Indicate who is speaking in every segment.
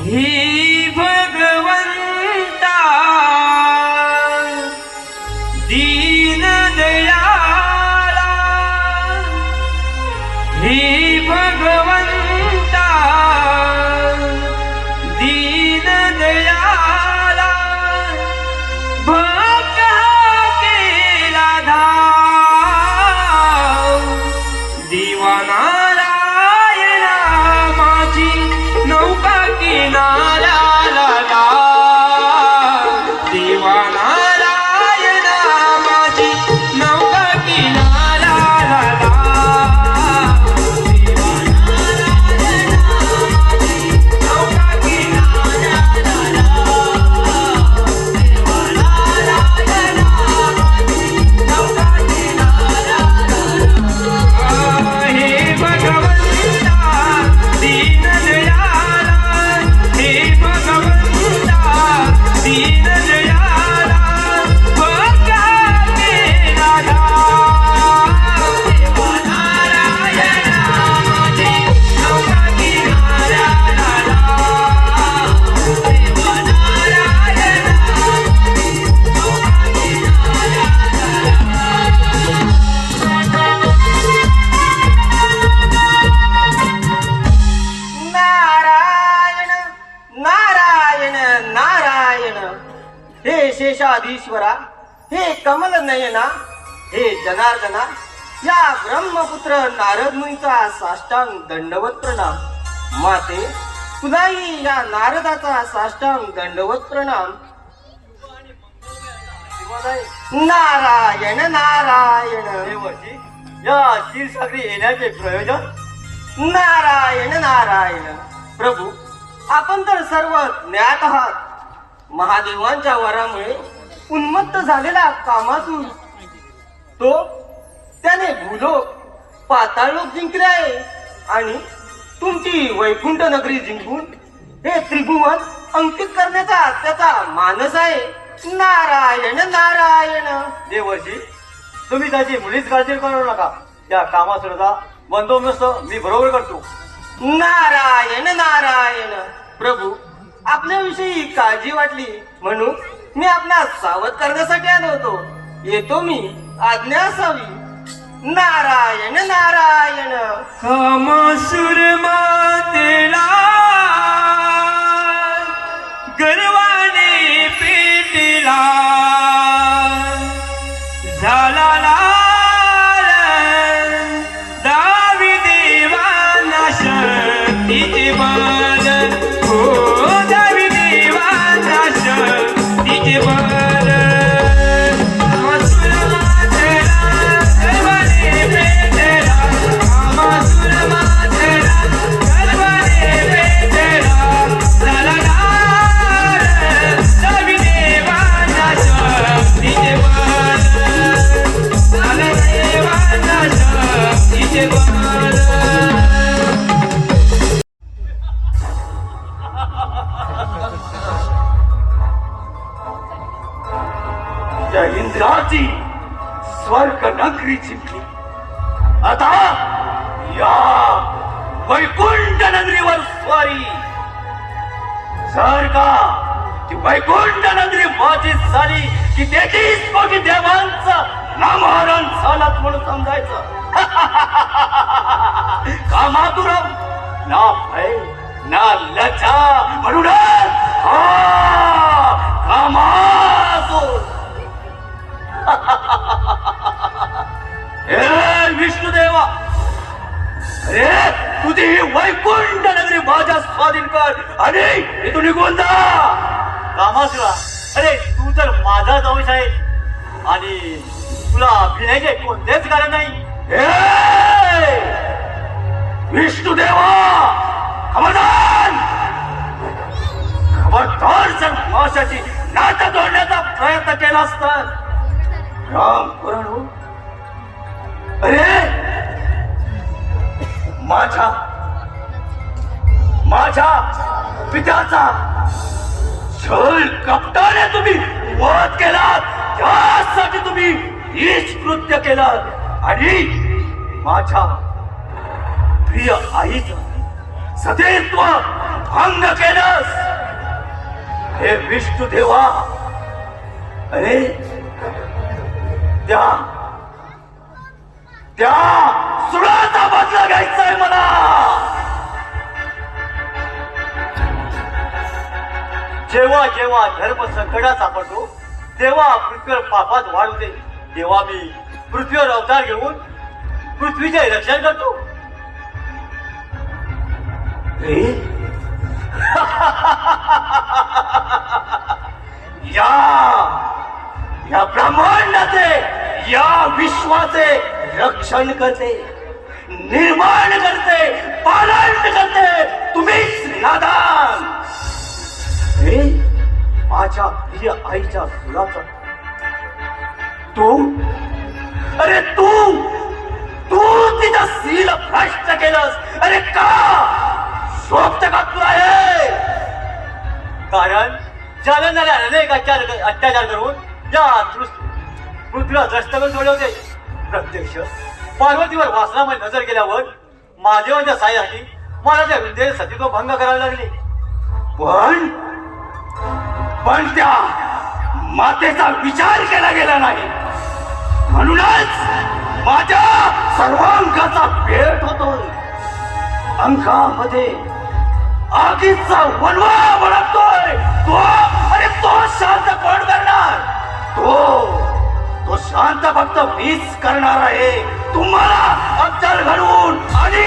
Speaker 1: हे भगवंता दीन दयाला, हे भगवंता दीन दयाला, भक्ता केला धाव दिवाना नौका किनाऱ्याला देवानारायणा माझी नौका किनाऱ्याला हे शेषाधीश्वरा, हे कमल नयना, हे जनार्दना, या ब्रह्मपुत्र नारद मुनीचा साष्टांग दंडवत प्रणाम. माते तुलाही या नारदाचा साष्टांग दंडवत प्रणाम. नारायण नारायण.
Speaker 2: देवाची या क्षीरसागरी येण्याचे प्रयोजन?
Speaker 1: नारायण नारायण. प्रभू, आपण तर सर्व ज्ञात आहात. महादेवांच्या वरामुळे उन्मत्त झालेला कामातून तो त्याने भूलोक पाताळलोक जिंकले आहे आणि तुमची वैकुंठ नगरी जिंकून हे त्रिभुवन अंकित करण्याचा त्याचा मानस आहे. नारायण नारायण.
Speaker 2: देवर्षी, तुम्ही त्याची मुळीच काळजी करू नका. या कामासुद्धा बंदोबस्त मी बरोबर करतो.
Speaker 1: नारायण नारायण. प्रभू, आपल्याविषयी काळजी वाटली म्हणून मी आपणास सावध करण्यासाठी आलो होतो. येतो मी, आज्ञा असावी. नारायण नारायण. कामासुर मातेला गर्वाने पेटला, झाला लाल दावी देवाना शक्तीचे बल. हो दावी देवाना शक्तीचे बल. कामासुर मातेला गर्वाने पेटला, कामासुर मातेला गर्वाने पेटला, झाला लाल दावी देवाना शक्तीचे बल. झाला देवाना शक्तीचे बल.
Speaker 2: या इंद्राची स्वर्ग नगरी जिंकली. आता या वैकुंठ नगरीवर स्वारी. जर का ती वैकुंठ नगरी माझी झाली की 33 कोटी देवांचं नामहरण झालं म्हणून समजायचं. कामातुरम ना भय ना लज्जा, म्हणूनच कामातुर. हे विष्णुदेवा, अरे तुझी ही वैकुंठ नगरी माझ्या स्वाधीन कर आणि इथून निघून जा. कामासुरा, अरे तू तर माझाच अंश आहे आणि तुला भिण्याचे कोणतेच कारण नाही. हे विष्णुदेवा, खबरदार खबरदार. जर माशाची नाटक तोडण्याचा प्रयत्न केला असता राम करून. अरे माझ्या पित्याचा छळ कपटाने तुम्ही वध केलात, त्यासाठी तुम्ही हीच कृत्य केलं आणि माझ्या प्रिय आईचं सदैव भंग केलंस. हे विष्णू देवा, अरे त्या त्या सुराचा बदला घ्यायचाय मला. जेव्हा जेव्हा धर्म संकटात सापडतो तेव्हा पृथ्वीवर पापात वाढ होते, तेव्हा मी पृथ्वीवर अवतार घेऊन पृथ्वीचे रक्षण करतो. या ब्रह्मांडाचे, या विश्वाचे रक्षण करते, निर्माण करते, पालन करते तुम्हीच नादान. माझ्या प्रिय आईच्या सुराचा तू, अरे तू तिचं सील भ्रष्ट केलंस. अरे का शोभत का तुला हे? कारण जालनाला अनेक अत्याचार करून या पृथ्वीला द्रष्ट करून सोडवते. प्रत्यक्ष पार्वतीवर वासनामध्ये नजर केल्यावर महादेवांच्या साह्यासाठी मला त्या वृद्धेचे सतीत्व भंग करावे लागले. पण त्या मातेचा विचार केला गेला नाही, म्हणूनच माझ्या सर्वांगाचा पेट होतोय. अंगामध्ये आगीचा वनवा भडकतोय. तो शांत कोण करणार? तो शांत फक्त मीच करणार आहे. तुम्हाला अक्कल घडवून आणि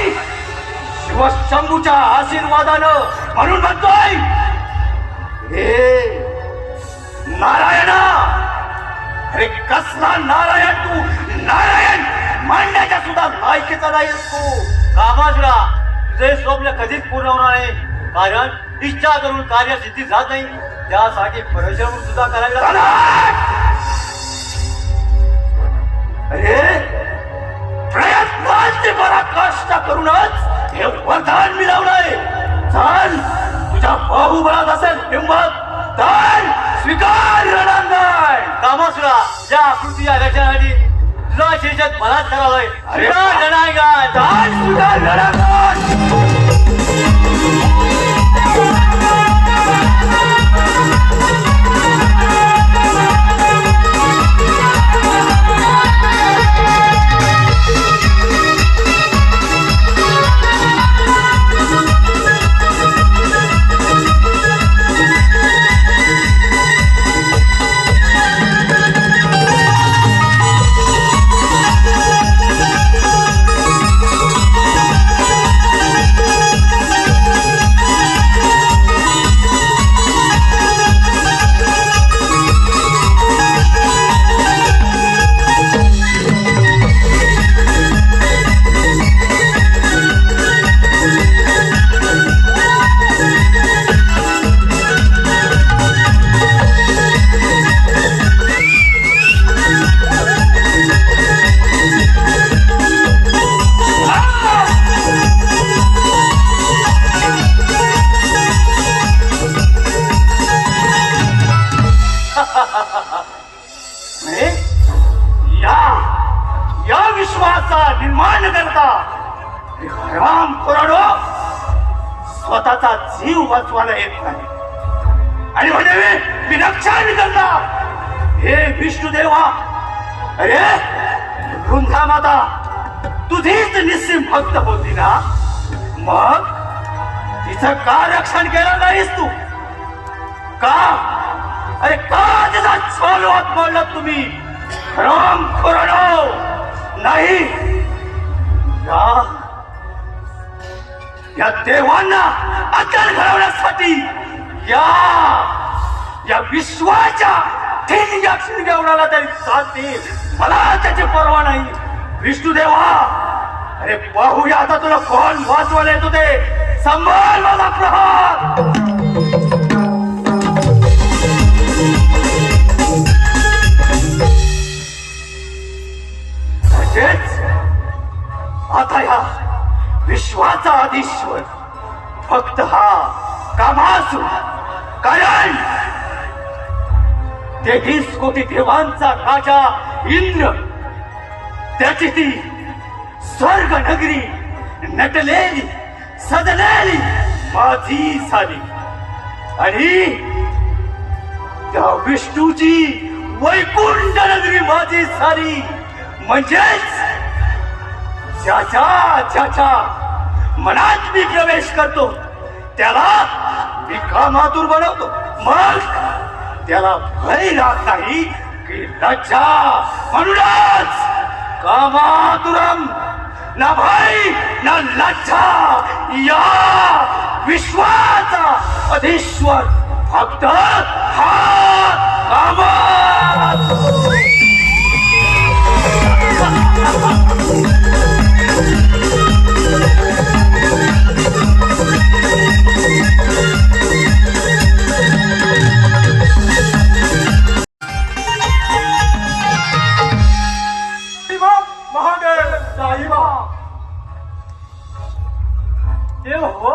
Speaker 2: शिवशंभूच्या आशीर्वादानं. म्हणून म्हणतोय, हे नारायणा, अरे कसला नारायण तू? नारायण मांडण्याच्या सुद्धा लायकीचा नाहीस तू. कामासुरा, तुझे स्वप्न कधीच पूर्ण होणार नाही, कारण इच्छा करून कार्य सिद्धी जात नाही. त्यासाठी परिश्रम सुद्धा करायला. अरे प्रयत्नांची पराकाष्ठा करूनच हे वरदान मिळवलंय. चल, तुझ्या बाहुबळात असेल हिंमत तर स्वीकार रणांगण. कामासुरा, ज्या आकृतीच्या रक्षणासाठी तुझा शेषात मनात करावंय. स्वीकार रणांगण, स्वीकार रणांगण. या विश्वाचा निर्माण करता राम कोराडो स्वतःचा जीव वाचवायला येत नाही आणि म्हणजे मी रक्षण करता. हे विष्णुदेवा, अरे वृंदा माता तुझीच निस्सीम भक्त होती ना, मग तिचं का रक्षण केलं नाहीस तू? का? अरे का तिचा छळवत बोललात तुम्ही? राम कोराडो नाही, या देवांना अक्कल घडवण्यासाठी या विश्वाच्या ठिणग्या ठिणग्या उडाला तरी चालतील, मला त्याची पर्वा नाही. विष्णुदेवा, अरे पाहूया आता तुला कोण वाचवायला येतो ते. सांभाळ माझा प्रहार. आता या विश्वाचा आधीश्वर फक्त हा कामासुर, कारण 33 कोटी देवांचा राजा इंद्र, त्याची ती स्वर्ग नगरी नटलेली सजलेली माझी झाली आणि त्या विष्णूची वैकुंठ नगरी माझी सारी, म्हणजेच ज्याच्या मनात मी प्रवेश करतो त्याला मी कामातुर बनवतो. मग त्याला भय राहत नाही की लज्जा. म्हणूनच कामातुरम ना भय ना लज्जा, या विश्वाचा अधीश्वर फक्त हा कामातुर.
Speaker 3: महादेव साईबा. देव हो,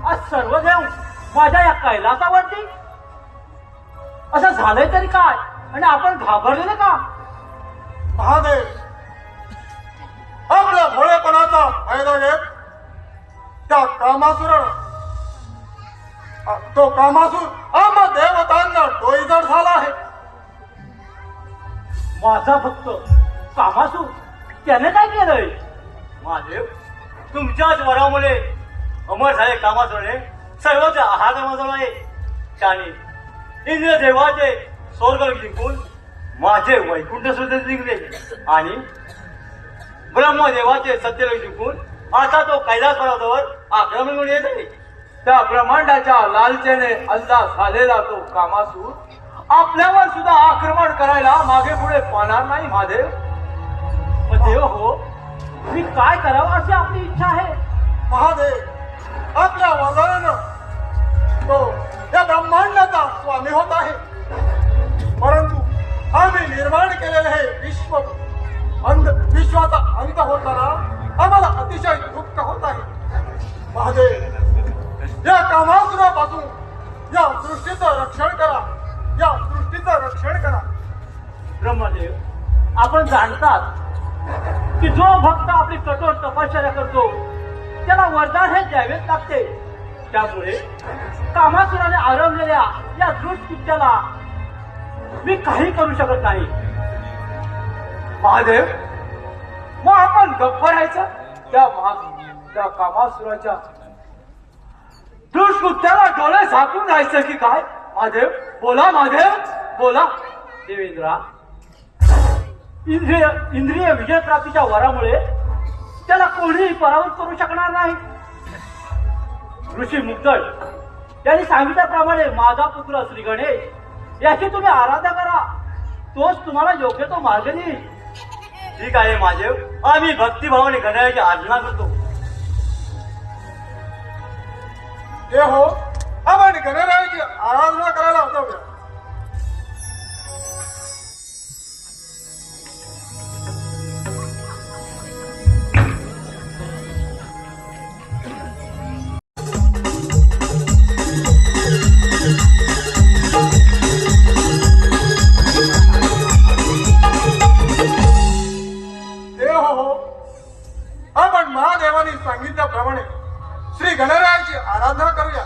Speaker 3: आज सर्व देव माझ्या या कैलासावरती असं झालंय तरी काय, आणि आपण घाबरलेले का?
Speaker 4: महादेव, आपल्या भोळेपणाचा फायदा घेत त्या तो कामासूर आम्हा देवतांना डोईजड झाला आहे.
Speaker 3: माझा भक्त कामासूर त्याने काय केलंय?
Speaker 2: महादेव, तुमच्याच वरामुळे अमर झाले कामासुराने सर्वच आहार आहे. त्याने इंद्र देवाचे स्वर्ग जिंकून माझे वैकुंठ सुद्धा जिंकले, आणि ब्रह्मदेवाचे सत्यलोक जिंकून आता तो कैलास पर्वतावर आक्रमण करून येत आहे.
Speaker 1: त्या ब्रह्मांडाच्या लालचेने अंधा झालेला तो कामासूर आपल्यावर सुद्धा आक्रमण करायला मागे पुढे पाहणार नाही. महादेव,
Speaker 3: मग देव हो, मी काय करावं अशी आपली इच्छा आहे.
Speaker 4: महादेव, आपल्या वजानं तो या ब्रह्मांडाचा स्वामी होत आहे, परंतु आम्ही निर्माण केलेले हे विश्वाचा अंत होताना आम्हाला अतिशय दुःख होत आहे. महादेव, या कामासुरापासून या सृष्टीचं रक्षण करा, या सृष्टीचं रक्षण करा.
Speaker 3: ब्रह्मदेव, आपण जाणतात की जो भक्त आपली कठोर तपश्चर्या करतो त्याला वरदान हे द्यावेच लागते. त्यामुळे कामासुराने आरंभलेल्या या दृष्टीला मी काही करू शकत नाही.
Speaker 1: महादेव, मग आपण गप्प राहायचं? त्या कामासुराच्या दुष्कृत्याला डोळे झाकून राहायचं की काय? महादेव बोला, महादेव बोला.
Speaker 3: देवेंद्रा, इंद्रिय विजय प्राप्तीच्या वरामुळे त्याला कोणीही पराभूत करू शकणार नाही. ऋषी मुक्तड यांनी सांगितल्याप्रमाणे माझा पुत्र श्री गणेश याची तुम्ही आराधना करा, तोच तुम्हाला योग्य तो मार्ग देईल.
Speaker 2: ठीक आहे महादेव, आम्ही भक्तिभावाने गणरायाची आराधना करतो.
Speaker 4: हे हो, आपण गणरायाची आराधना करायला जाऊया. आपण महादेवानी सांगितल्याप्रमाणे श्री गणरायाची आराधना करूया.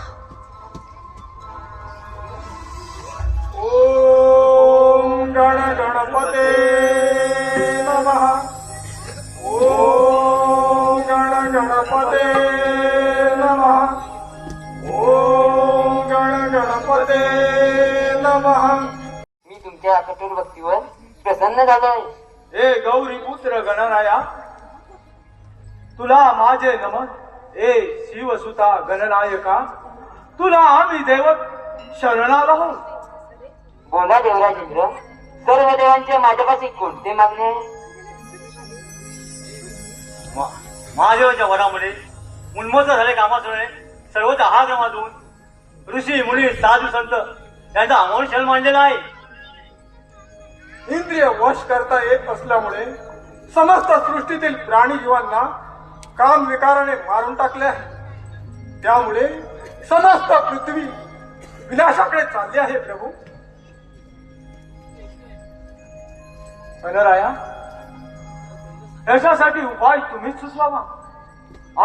Speaker 4: ओम गण गणपते नमः. ओम गण गणपते नमः. ओम गण गणपते नमः.
Speaker 5: मी तुमच्या कठोर भक्तीवर प्रसन्न झालोय.
Speaker 1: ए गौरी पुत्र गणराया, तुला माझे नमन. ए शिवसुता गणनायका, तुला आम्ही देव शरणाला आहोत.
Speaker 5: बोला देवराज इंद्र, सर्व देवांचे माझ्यापाशी कोणते मागणे आहे?
Speaker 2: महादेवाच्या वरामुळे उन्मत्त झाले कामासुराने सर्वच आहारक्रमातून ऋषी मुनी साधू संत यांचा अमोल छल मांडलेला आहे.
Speaker 4: इंद्रिय वश करता येत असल्यामुळे समस्त सृष्टीतील प्राणी जीवांना काम विकाराने मारून टाकले आहे. त्यामुळे समस्त पृथ्वी विनाशाकडे चालली आहे. प्रभू
Speaker 1: गणराया, याच्यासाठी उपाय तुम्हीच सुचवावा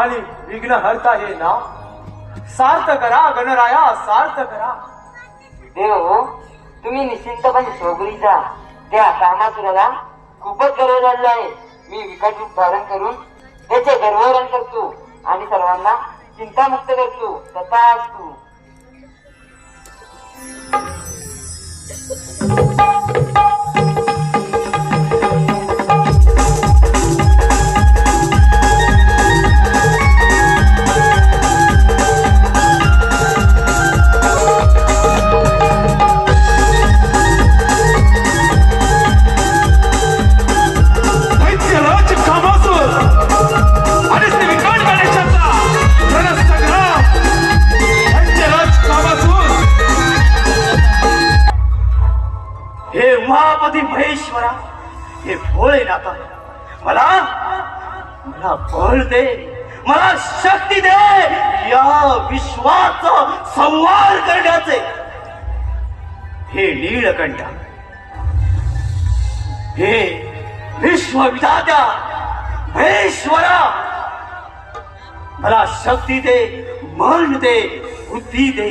Speaker 1: आणि विघ्नहर्ता हे नाव सार्थ करा. गणराया, सार्थ करा.
Speaker 5: देव हो, तुम्ही निश्चिंतपणे स्वगुरी जा. त्या कामासुराला खूपच गर्व झालेला आहे. मी विकट रूप धारण करून त्याचे गर्वहरण करतो आणि सर्वांना चिंतामुक्त करतो. तथास्तु.
Speaker 6: दैत्यराज कामासूर आणि श्री विकट गणेशाचा रणसंग्राम. दैत्यराज कामासूर,
Speaker 2: हे महापती महेश्वरा, हे भोळेनाथ, मला मला बळ दे, मला शक्ती दे या विश्वाचा संहार करण्याचे. हे नीलकंठ, हे विश्वविधात्या महेश्वरा, मला शक्ती दे, मन दे, बुद्धी दे.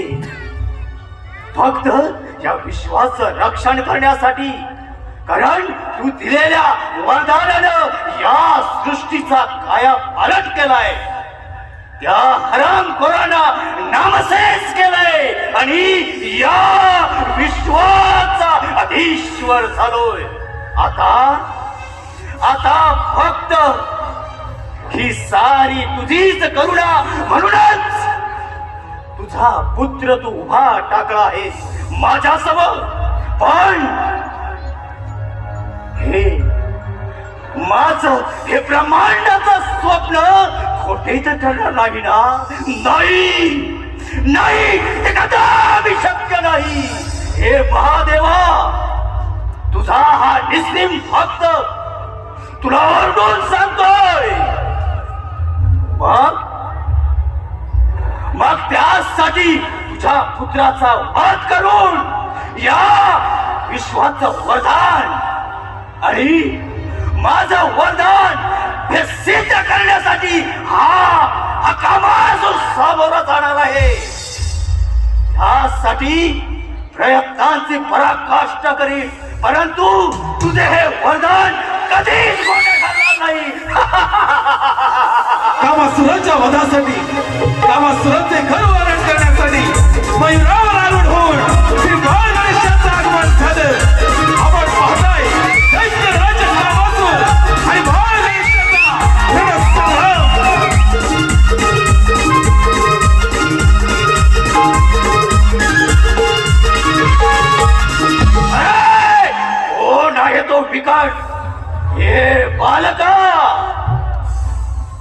Speaker 2: फक्त या विश्वाचं रक्षण करण्यासाठी, कारण तू दिलेल्या वरदानानं या सृष्टीचा काया पालट केलाय, त्या हरामखोरांना नामशेष केलाय आणि या विश्वाचा अधीश्वर झालोय. आता फक्त ही सारी तुझीच करुणा, म्हणूनच तुझा पुत्र तू उभा टाकला आहे माझ्यासमोर. पण हे माझं हे ब्रह्मांडाचं स्वप्न खोटे तर ठरणार नाही ना? नाही, ते कदापि शक्य नाही. हे महादेवा, तुझा हा निस्सिम भक्त तुला ओरडून सांगतोय. मग त्यासाठी तुझ्या पुत्राचा वध करून या विश्वाचं वरदान आणि माझं वरदान हे सिद्ध करण्यासाठी हा कामासूर सामोरा जाणार आहे. त्यासाठी प्रयत्नांची पराकाष्ठा करीन, परंतु तुझे हे वरदान कधीच खोटे ठरणार नाही.
Speaker 6: कामासुराच्या वधासाठी, कामासुराचे खरवरण करण्यासाठी मयुरावर आरूढ होऊन श्री बाळ गणेशाचं आगमन झालं. आपण पाहताय दैत्यराज कामासूर आणि बाळ गणेशाचा रणसंग्राम.
Speaker 2: कोण आहे तो विकट? हे बालका,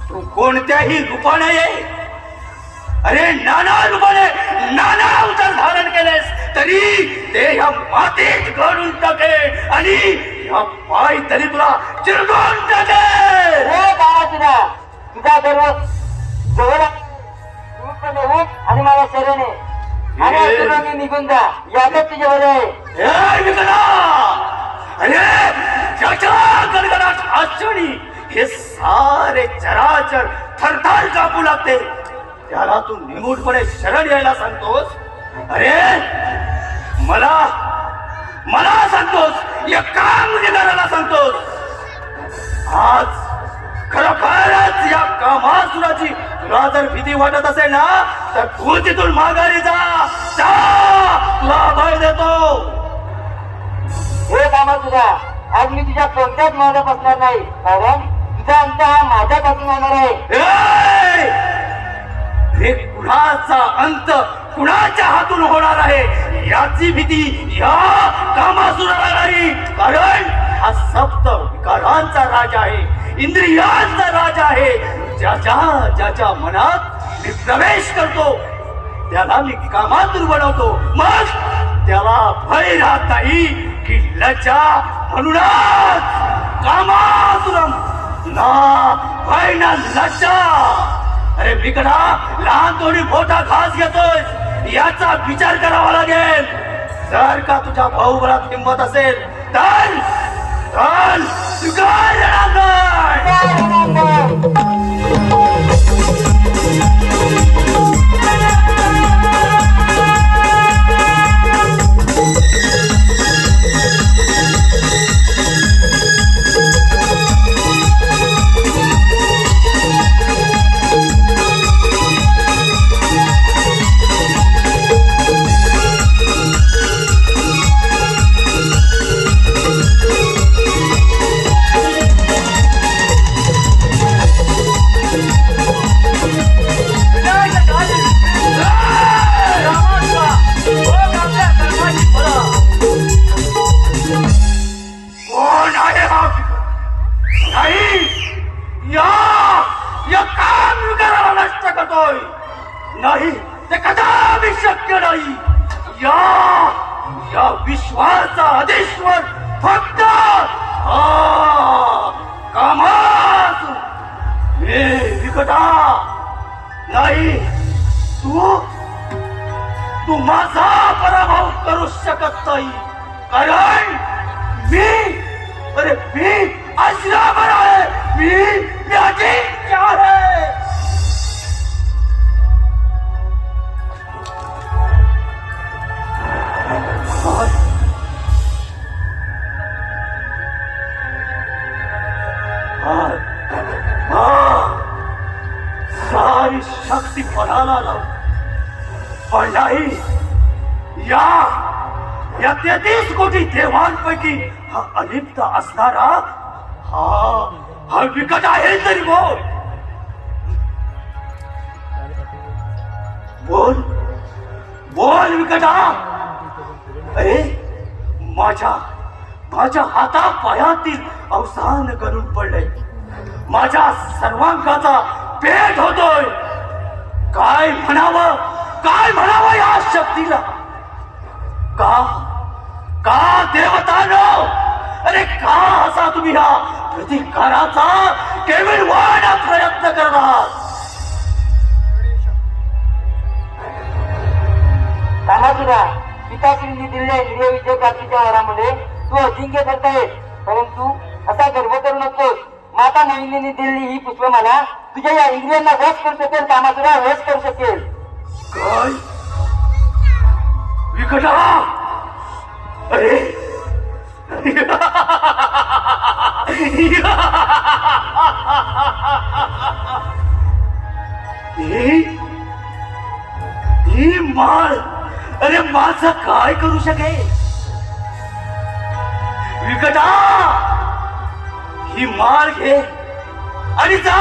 Speaker 2: तू कोणत्याही रूपाने ये. अरे नाना रूपाने, नाना अवतार धारण केलेस तरी ते ह्या मातीत घडून टाके आणि ह्या पाय तरी तुला चिरडून टाके.
Speaker 5: हे कामासुरा, तुझा गर्व जवळ आणि मला शरण आहे आणि असुरांनी निघून जा. यातच तुझे बरे आहे.
Speaker 2: हे विकला, अरे ज्याच्या गणगणाट आश्चर्य हे सारे चराचर थरथर कापू लागते, त्याला तू निमूटपणे शरण यायला सांगतोस? अरे मला सांगतोस या कामगिरीदाराला सांगतोस? आज खरोखरच या कामासुराची तुला जर भीती वाटत असेल ना, तर तू तिथून माघारी जा. तुला भय देतो.
Speaker 5: हे कामासुरा, आज मी तुझ्या कोणत्याच मनात बसणार नाही, कारण तुझा अंत हा माझ्यापासून होणार आहे.
Speaker 2: हे कुणाचा अंत कुणाच्या हातून होणार आहे याची भीती या कामासुराला नाही, कारण हा सप्त विकारांचा राजा आहे, इंद्रियांचा राजा आहे. ज्याच्या मनात मी प्रवेश करतो त्याला मी कामातूर बनवतो. मग त्याला भय राहत नाही की लज्जा. म्हणूनच कामातुरम ना भय ना लज्जा. अरे विकडा, लहान थोडी मोठा घास घेतोय याचा विचार करावा लागेल. जर का तुझ्या भाऊबलात हिंमत असेल तर स्वीकार नाही, ते कदापि शक्य नाही. या विश्वाचा अधीश्वर फक्त कामासुर. हे विकटा नाही, तू माझा पराभव करू शकत नाही, कारण मी अजरामर आहे. मी अजिंक्य आहे. सारी शक्ती पणाला लाव, पण नाही, या 33 कोटी देवांपैकी हा अलिप्त असणारा हा विकट आहे. तरी बोल विकटा. अरे माझ्या हाता पायातील अवसान करून पडले, माझ्या सर्वांगाचा पेट होतोय. काय म्हणावं या शक्तीला? का देवतानो, अरे का असा तुम्ही हा प्रतिकाराचा केवळ वाढा प्रयत्न करणार?
Speaker 5: कामासुरा, पिताश्रींनी दिलेल्या इंद्रिय विजय प्राप्तीच्या वरामुळे तू अजिंक्य करतायस, परंतु असा गर्व करू नकोस. माता मोहिनीने दिलेली ही पुष्पमाला तुझ्या या इंद्रियांना वश करू शकेल. कामासुरा, वश करू शकेल.
Speaker 2: काय विकटा? अरे ही माळ, अरे माझं काय करू शकेल? विकटा, ही माळ घे आणि जा.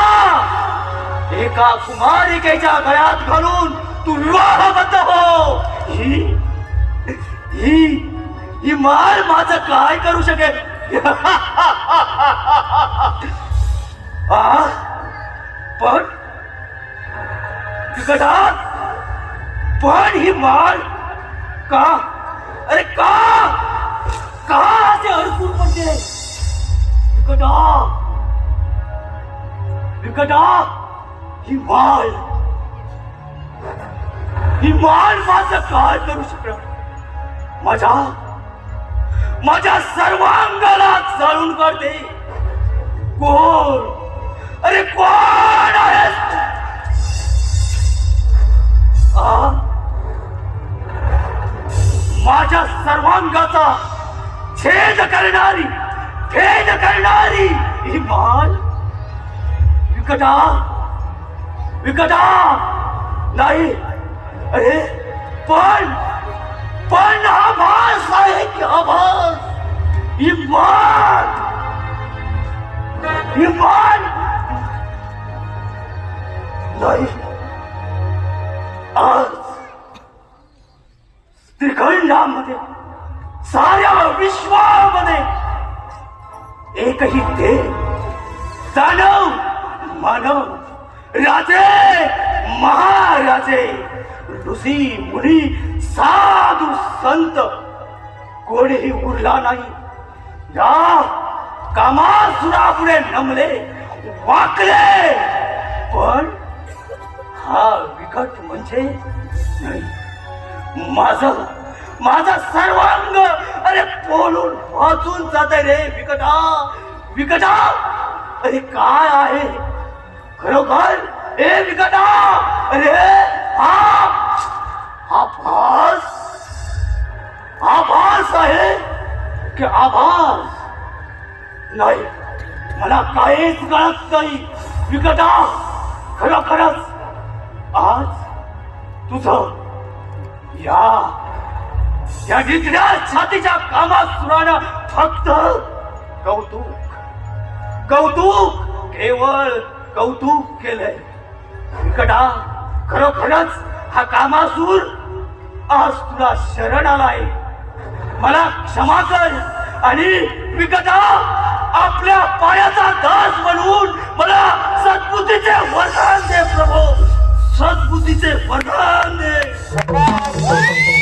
Speaker 2: एका कुमारिकेच्या गळ्यात घालून तू विवाहबद्ध हो. ही माळ माझं काय करू शकेल? पण विकटा, पण ही माळ का, अरे का असे अडकून पडते? विकटा, ही माळ माझं काय करू शकणार? माझ्या सर्वांगाला जाळून काढते. कोण, अरे कोण आहेस? माझ्या सर्वांगाचा छेद करणारी ही माळ. विकटा नाही, अरे पण आभास आहे की आभास. ही माळ नाही. आज त्रिखंडामध्ये, साऱ्या विश्वामध्ये एकही देव, दानव, मानव, राजे, महाराजे, ऋषी, मुनी, साधू, संत कोणीही उरला नाही. या कामासुरापुढे नमले, वाकले. पण हा विकट म्हणजे नाही. माझा सर्वांग, अरे पोलून वाचून जाते रे. विकटा, अरे काय आहे खरोखर? ए विकटा, अरे आभास आहे की आभास नाही? मला काहीच कळत नाही. विकटा, खरोखरच आज तुझं या जिंकण्या छातीच्या कामासुरानं फक्त कौतुक, केवळ कौतुक केलंय. विकटा, खरोखरच हा कामासूर आज तुला शरण आलाय. मला क्षमा कर. आणि विकटा, आपल्या पायाचा दास बनवून मला सद्बुद्धीचे वरदान दे प्रभू. सद्बुद्धीचे वरदान दे.